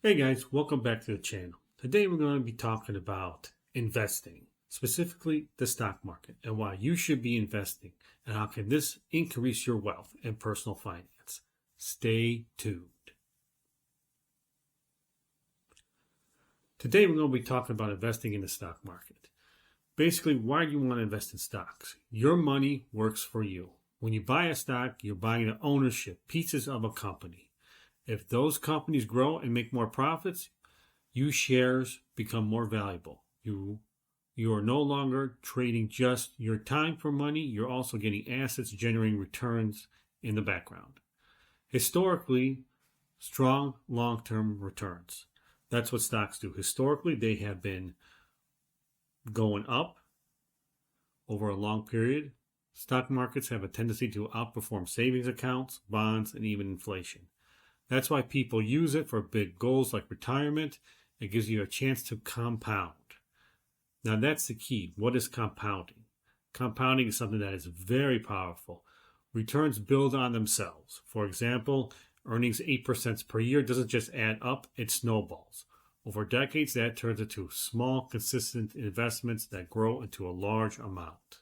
Hey guys, welcome back to the channel. Today we're going to be talking about investing, specifically the stock market, and why you should be investing and how can this increase your wealth and personal finance. Stay tuned. Today we're going to be talking about investing in the stock market. Basically, why do you want to invest in stocks? Your money works for you. When you buy a stock, you're buying the ownership, pieces of a company. If those companies grow and make more profits, your shares become more valuable. You are no longer trading just your time for money. You're also getting assets generating returns in the background. Historically, strong long-term returns. That's what stocks do. Historically, they have been going up over a long period. Stock markets have a tendency to outperform savings accounts, bonds, and even inflation. That's why people use it for big goals like retirement. It gives you a chance to compound. Now that's the key. What is compounding? Compounding is something that is very powerful. Returns build on themselves. For example, earnings 8% per year doesn't just add up, it snowballs. Over decades, that turns into small, consistent investments that grow into a large amount.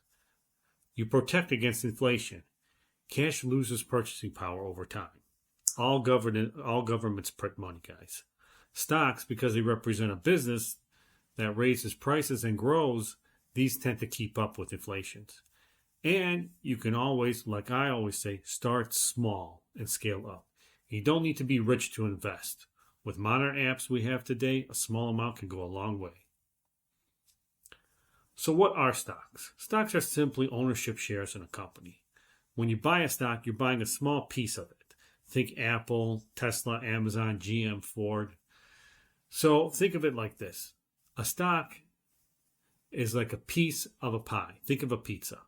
You protect against inflation. Cash loses purchasing power over time. All governments print money, guys. Stocks, because they represent a business that raises prices and grows, these tend to keep up with inflation. And you can always, like I always say, start small and scale up. You don't need to be rich to invest. With modern apps we have today, a small amount can go a long way. So what are stocks? Stocks are simply ownership shares in a company. When you buy a stock, you're buying a small piece of it. Think Apple, Tesla, Amazon, GM, Ford. So think of it like this. A stock is like a piece of a pie. Think of a pizza.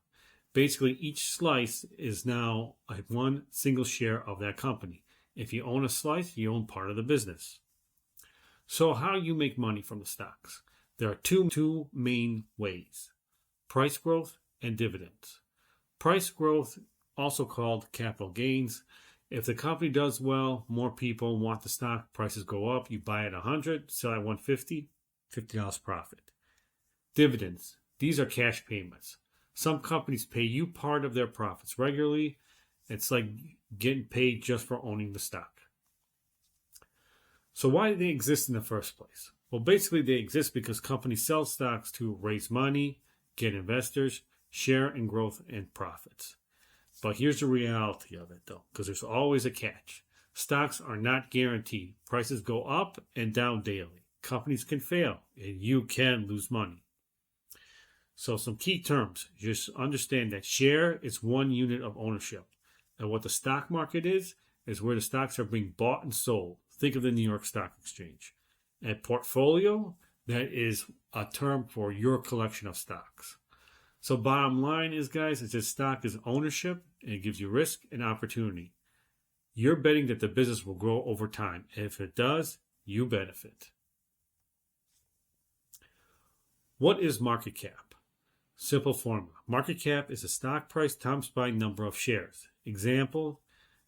Basically, each slice is now one single share of that company. If you own a slice, you own part of the business. So how do you make money from the stocks? There are two main ways: price growth and dividends. Price growth, also called capital gains. If the company does well, more people want the stock, prices go up, you buy at 100, sell at 150, $50 profit. Dividends, these are cash payments. Some companies pay you part of their profits regularly. It's like getting paid just for owning the stock. So why do they exist in the first place? Well, basically they exist because companies sell stocks to raise money, get investors, share in growth and profits. But here's the reality of it, though, because there's always a catch. Stocks are not guaranteed. Prices go up and down daily. Companies can fail, and you can lose money. So some key terms. Just understand that share is one unit of ownership. And what the stock market is where the stocks are being bought and sold. Think of the New York Stock Exchange. And portfolio, that is a term for your collection of stocks. So bottom line is, guys, is that stock is ownership, and it gives you risk and opportunity. You're betting that the business will grow over time. And if it does, you benefit. What is market cap? Simple formula. Market cap is the stock price times by number of shares. Example,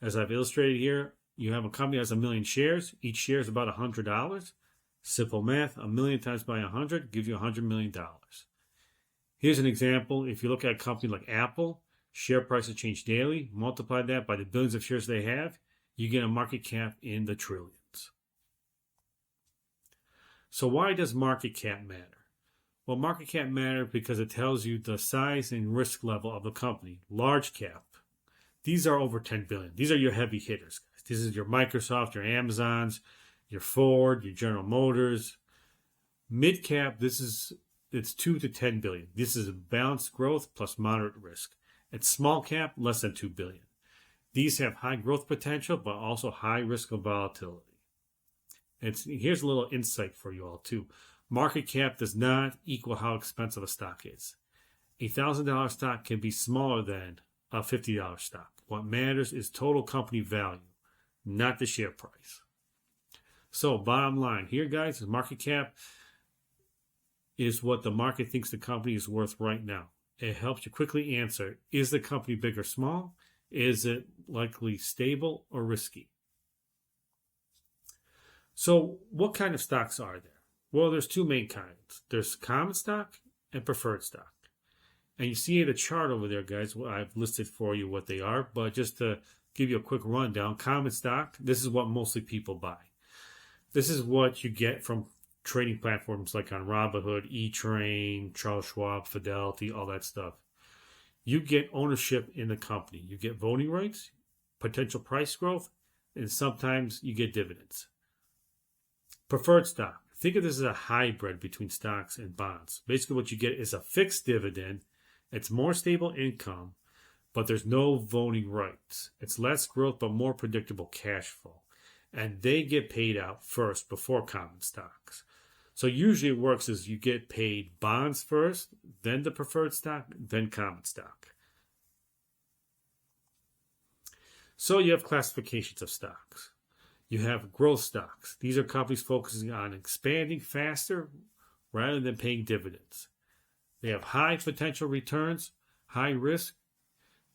as I've illustrated here, you have a company that has 1 million shares. Each share is about $100. Simple math, 1 million times by 100 gives you $100 million. Here's an example. If you look at a company like Apple, share prices change daily. Multiply that by the billions of shares they have, you get a market cap in the trillions. So why does market cap matter? Well, market cap matters because it tells you the size and risk level of the company. Large cap, these are over 10 billion. These are your heavy hitters, guys. This is your Microsoft, your Amazons, your Ford, your General Motors. Mid cap, it's 2 to 10 billion. This is a balanced growth plus moderate risk. At small cap, less than 2 billion. These have high growth potential, but also high risk of volatility. Here's a little insight for you all too. Market cap does not equal how expensive a stock is. A $1,000 stock can be smaller than a $50 stock. What matters is total company value, not the share price. So bottom line here, guys, is market cap is what the market thinks the company is worth right now. It helps you quickly answer, is the company big or small? Is it likely stable or risky? So what kind of stocks are there? Well, there's two main kinds. There's common stock and preferred stock. And you see the chart over there, guys. Well, I've listed for you what they are, but just to give you a quick rundown, common stock, this is what mostly people buy. This is what you get from trading platforms like on Robinhood, E-Train, Charles Schwab, Fidelity, all that stuff. You get ownership in the company. You get voting rights, potential price growth, and sometimes you get dividends. Preferred stock. Think of this as a hybrid between stocks and bonds. Basically, what you get is a fixed dividend. It's more stable income, but there's no voting rights. It's less growth, but more predictable cash flow. And they get paid out first before common stocks. So usually it works as you get paid bonds first, then the preferred stock, then common stock. So you have classifications of stocks. You have growth stocks. These are companies focusing on expanding faster rather than paying dividends. They have high potential returns, high risk,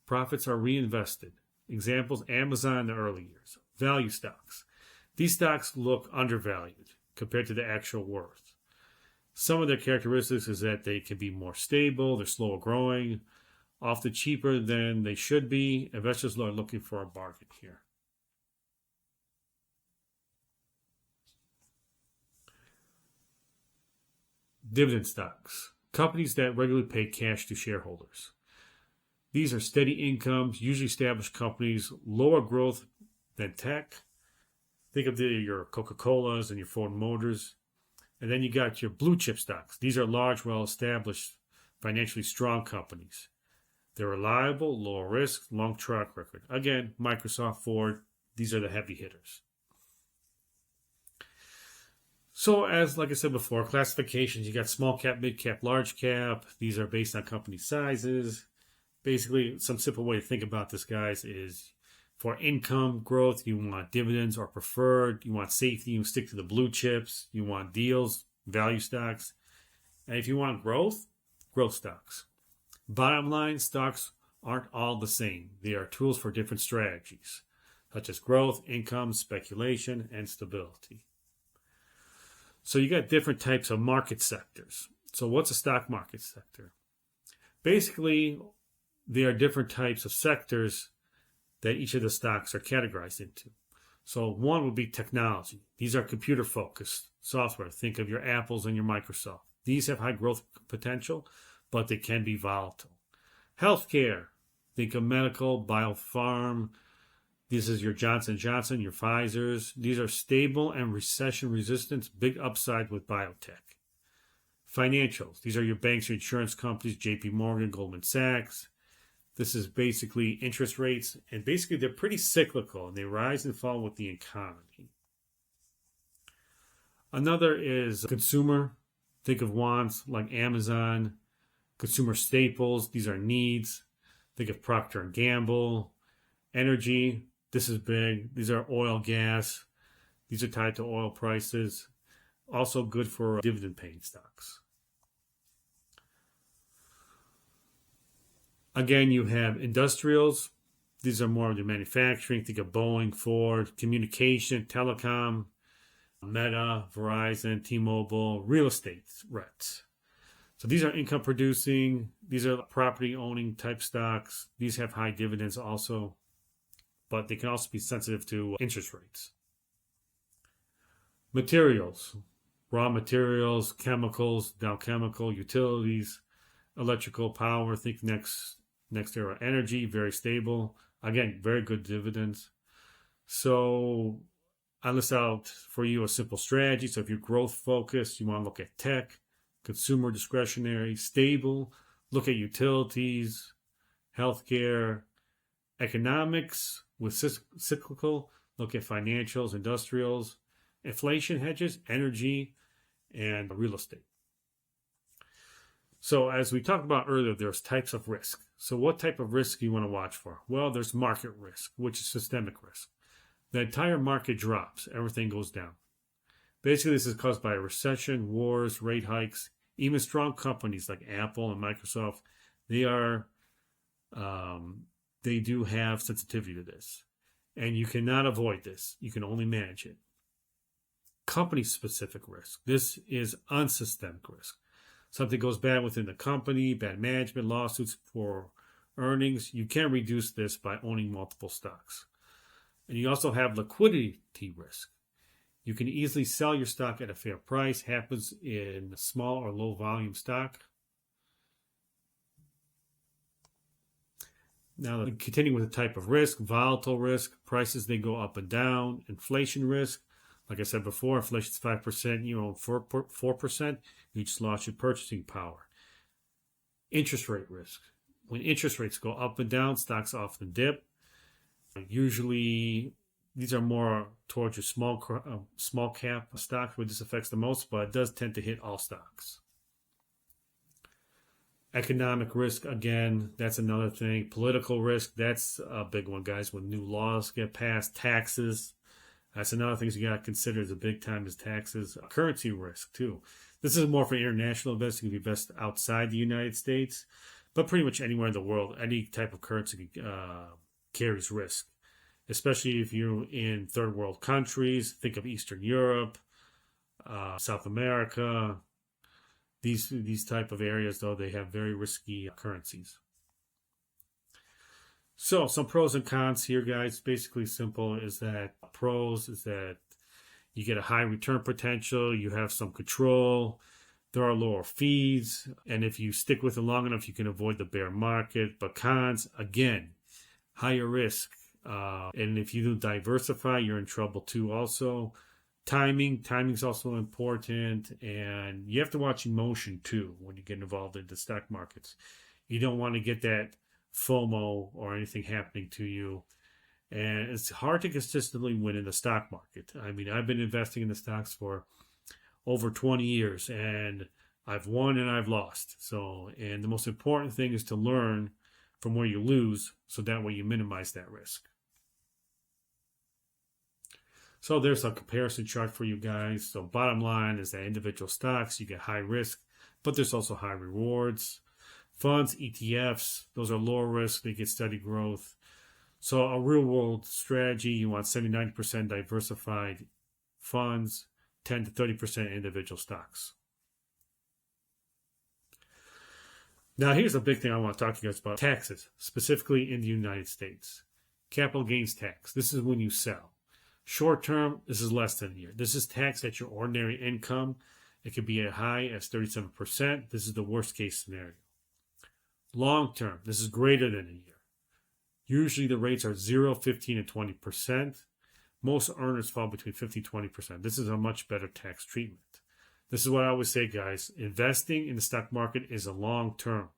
profits are reinvested. Examples, Amazon in the early years. Value stocks. These stocks look undervalued compared to the actual worth. Some of their characteristics is that they can be more stable, they're slower growing, often cheaper than they should be. Investors are looking for a bargain here. Dividend stocks. Companies that regularly pay cash to shareholders. These are steady incomes, usually established companies, lower growth than tech. Think of your Coca-Colas and your Ford Motors. And then you got your blue chip stocks. These are large, well-established, financially strong companies. They're reliable, low risk, long track record. Again, Microsoft, Ford, these are the heavy hitters. So as like I said before, classifications, you got small cap, mid cap, large cap. These are based on company sizes. Basically, some simple way to think about this, guys, is for income growth, you want dividends or preferred. You want safety, you stick to the blue chips. You want deals, value stocks. And if you want growth, growth stocks. Bottom line, stocks aren't all the same. They are tools for different strategies, such as growth, income, speculation, and stability. So you got different types of market sectors. So what's a stock market sector? Basically, there are different types of sectors that each of the stocks are categorized into. So one would be technology. These are computer-focused software. Think of your Apples and your Microsoft. These have high growth potential, but they can be volatile. Healthcare. Think of medical, biopharm. This is your Johnson & Johnson, your Pfizer's. These are stable and recession resistant, big upside with biotech. Financials. These are your banks, your insurance companies, JP Morgan, Goldman Sachs. This is basically interest rates, and basically they're pretty cyclical, and they rise and fall with the economy. Another is consumer. Think of wants like Amazon, consumer staples. These are needs. Think of Procter & Gamble. Energy. This is big. These are oil, gas. These are tied to oil prices. Also good for dividend-paying stocks. Again, you have industrials. These are more of the manufacturing. Think of Boeing, Ford, communication, telecom, Meta, Verizon, T-Mobile, real estate REITs. So these are income producing. These are property owning type stocks. These have high dividends also, but they can also be sensitive to interest rates. Materials, raw materials, chemicals, Dow Chemical, utilities, electrical power. Think NextEra Energy, very stable. Again, very good dividends. So I list out for you a simple strategy. So if you're growth focused, you want to look at tech, consumer discretionary, stable. Look at utilities, healthcare, economics with cyclical. Look at financials, industrials, inflation hedges, energy, and real estate. So as we talked about earlier, there's types of risk. So what type of risk do you want to watch for? Well, there's market risk, which is systemic risk. The entire market drops. Everything goes down. Basically, this is caused by a recession, wars, rate hikes. Even strong companies like Apple and Microsoft, they do have sensitivity to this. And you cannot avoid this. You can only manage it. company-specific risk. This is unsystemic risk. Something goes bad within the company, bad management, lawsuits for earnings. You can reduce this by owning multiple stocks. And you also have liquidity risk. You can easily sell your stock at a fair price. Happens in small or low volume stock. Now, continuing with the type of risk, volatile risk, prices, they go up and down. Inflation risk, like I said before, inflation is 5%, you own 4%, you just lost your purchasing power. Interest rate risk. When interest rates go up and down, stocks often dip. Usually, these are more towards your small cap stocks where this affects the most, but it does tend to hit all stocks. Economic risk, again, that's another thing. Political risk, that's a big one, guys. When new laws get passed, taxes, that's another thing you got to consider as a big time is taxes. Currency risk, too. This is more for international investing if you invest outside the United States, but pretty much anywhere in the world, any type of currency carries risk, especially if you're in third world countries. Think of Eastern Europe, South America. These type of areas, though, they have very risky currencies. So some pros and cons here, guys. Basically simple is that pros is that you get a high return potential, you have some control, there are lower fees, and if you stick with it long enough, you can avoid the bear market. But cons, again, higher risk. And if you don't diversify, you're in trouble too also. Timing's also important, and you have to watch emotion too when you get involved in the stock markets. You don't want to get that FOMO or anything happening to you. And it's hard to consistently win in the stock market. I mean, I've been investing in the stocks for over 20 years, and I've won and I've lost. And the most important thing is to learn from where you lose, so that way you minimize that risk. So there's a comparison chart for you guys. So bottom line is that individual stocks, you get high risk, but there's also high rewards. Funds, ETFs, those are lower risk, they get steady growth. So a real world strategy, you want 79% diversified funds, 10 to 30% individual stocks. Now here's a big thing I want to talk to you guys about. Taxes, specifically in the United States. Capital gains tax. This is when you sell. Short term, this is less than a year. This is taxed at your ordinary income. It can be as high as 37%. This is the worst case scenario. Long term, this is greater than a year. Usually the rates are 0, 15, and 20%. Most earners fall between 50 and 20%. This is a much better tax treatment. This is what I always say, guys. Investing in the stock market is a long term.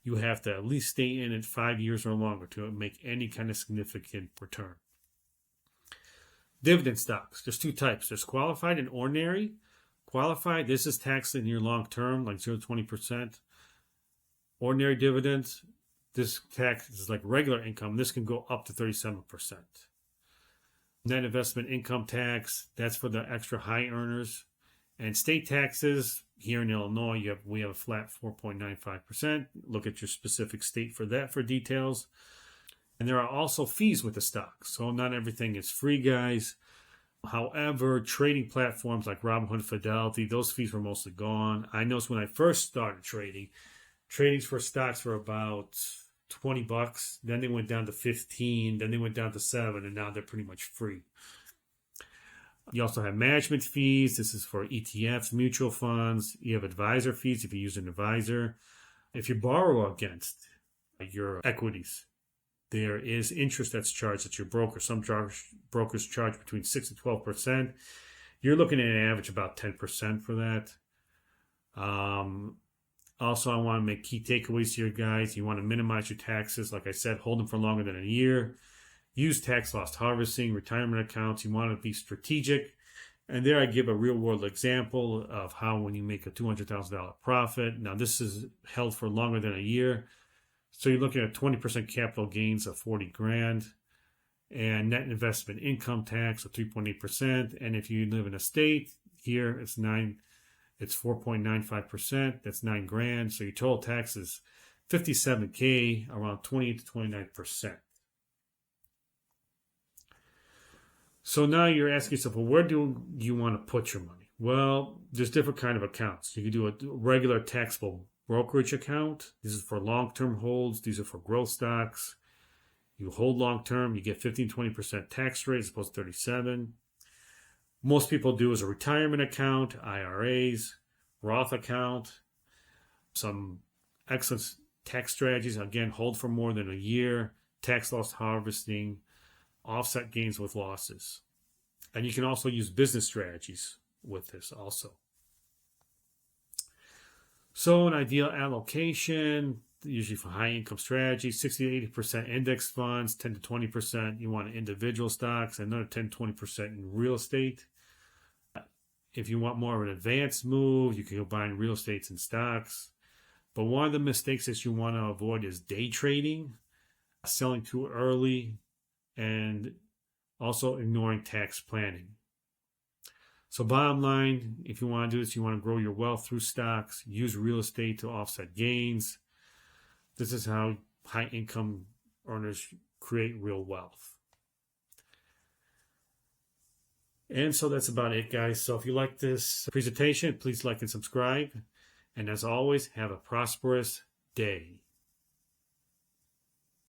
You have to at least stay in it 5 years or longer to make any kind of significant return. Dividend stocks. There's two types. There's qualified and ordinary. Qualified, this is taxed in your long term, like 0 to 20%. Ordinary dividends, this tax is like regular income. This can go up to 37%. Net investment income tax, that's for the extra high earners. And state taxes, here in Illinois, we have a flat 4.95%. Look at your specific state for that for details. And there are also fees with the stock. So not everything is free, guys. However, trading platforms like Robinhood, Fidelity, those fees were mostly gone. I noticed when I first started trading, tradings for stocks were about $20. Then they went down to 15. Then they went down to 7, and now they're pretty much free. You also have management fees. This is for ETFs, mutual funds. You have advisor fees if you use an advisor. If you borrow against your equities, there is interest that's charged at your broker. Some brokers charge between 6 and 12%. You're looking at an average about 10% for that. Also, I want to make key takeaways here, guys. You want to minimize your taxes. Like I said, hold them for longer than a year. Use tax loss harvesting, retirement accounts. You want to be strategic. And there I give a real-world example of how when you make a $200,000 profit. Now, this is held for longer than a year. So you're looking at 20% capital gains of $40,000 and net investment income tax of 3.8%. And if you live in a state, here it's 4.95%. That's $9,000. So your total tax is $57,000, around 28 to 29%. So now you're asking yourself, well, where do you want to put your money? Well, there's different kind of accounts. You can do a regular taxable brokerage account. This is for long-term holds. These are for growth stocks. You hold long-term, you get 15-20% tax rate as opposed to 37. Most people do is a retirement account, IRAs, Roth account, some excellent tax strategies. Again, hold for more than a year, tax loss harvesting, offset gains with losses. And you can also use business strategies with this also. So an ideal allocation, usually for high income strategies, 60 to 80% index funds, 10 to 20% you want individual stocks, another 10 to 20% in real estate. If you want more of an advanced move, you can combine real estate and stocks. But one of the mistakes that you want to avoid is day trading, selling too early, and also ignoring tax planning. So bottom line, if you want to do this, you want to grow your wealth through stocks, use real estate to offset gains. This is how high income earners create real wealth. And so that's about it, guys. So if you like this presentation, please like and subscribe. And as always, have a prosperous day.